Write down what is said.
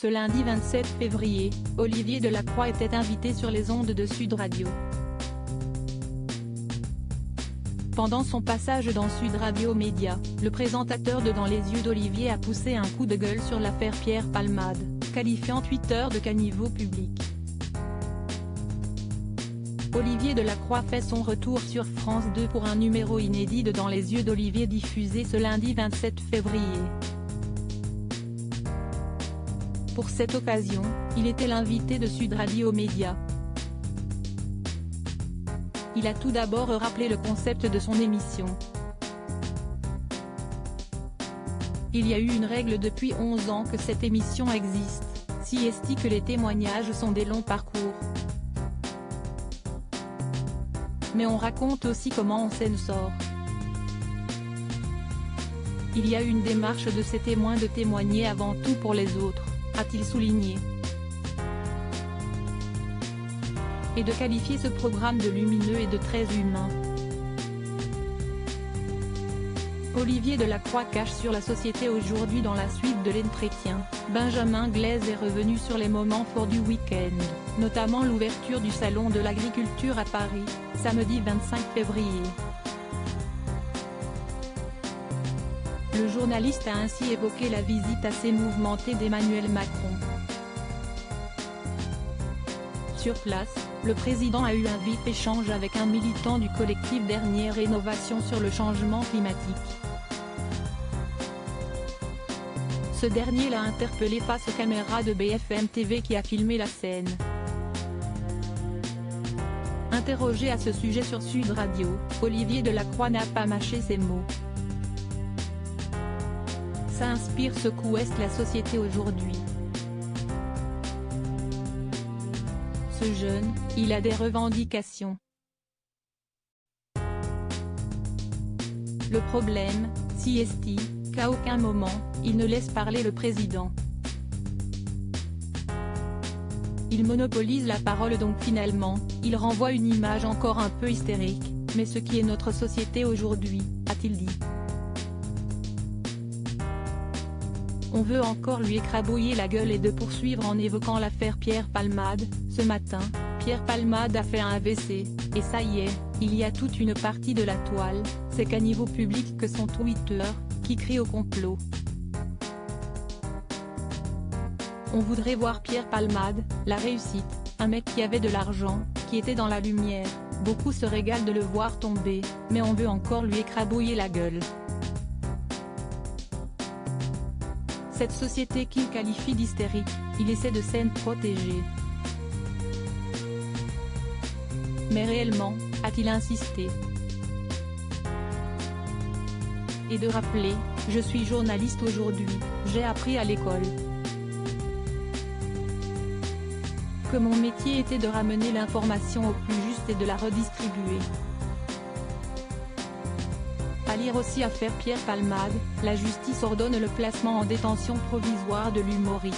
Ce lundi 27 février, Olivier Delacroix était invité sur les ondes de Sud Radio. Pendant son passage dans Sud Radio Média, le présentateur de Dans les yeux d'Olivier a poussé un coup de gueule sur l'affaire Pierre Palmade, qualifiant Twitter de caniveau public. Olivier Delacroix fait son retour sur France 2 pour un numéro inédit de Dans les yeux d'Olivier diffusé ce lundi 27 février. Pour cette occasion, il était l'invité de Sud Radio Média. Il a tout d'abord rappelé le concept de son émission. Il y a eu une règle depuis 11 ans que cette émission existe, si est que les témoignages sont des longs parcours. Mais on raconte aussi comment on s'en sort. Il y a une démarche de ces témoins de témoigner avant tout pour les autres, a-t-il souligné. Et de qualifier ce programme de lumineux et de très humain. Olivier Delacroix cache sur la société aujourd'hui. Dans la suite de l'entretien, Benjamin Glaise est revenu sur les moments forts du week-end, notamment l'ouverture du Salon de l'Agriculture à Paris, samedi 25 février. Le journaliste a ainsi évoqué la visite assez mouvementée d'Emmanuel Macron. Sur place, le président a eu un vif échange avec un militant du collectif Dernière Rénovation sur le changement climatique. Ce dernier l'a interpellé face aux caméras de BFM TV qui a filmé la scène. Interrogé à ce sujet sur Sud Radio, Olivier Delacroix n'a pas mâché ses mots. Ça inspire ce qu'ouest la société aujourd'hui. Ce jeune, il a des revendications. Le problème, si est qu'à aucun moment, il ne laisse parler le président. Il monopolise la parole donc finalement, il renvoie une image encore un peu hystérique, mais ce qui est notre société aujourd'hui, a-t-il dit. On veut encore lui écrabouiller la gueule et de poursuivre en évoquant l'affaire Pierre Palmade. Ce matin, Pierre Palmade a fait un AVC, et ça y est, il y a toute une partie de la toile, ces caniveaux publics que sont Twitter, qui crient au complot. On voudrait voir Pierre Palmade, la réussite, un mec qui avait de l'argent, qui était dans la lumière, beaucoup se régalent de le voir tomber, mais on veut encore lui écrabouiller la gueule. Cette société qu'il qualifie d'hystérique, il essaie de s'en protéger. Mais réellement, a-t-il insisté? Et de rappeler, je suis journaliste aujourd'hui, j'ai appris à l'école que mon métier était de ramener l'information au plus juste et de la redistribuer. À lire aussi affaire Pierre Palmade, la justice ordonne le placement en détention provisoire de l'humoriste.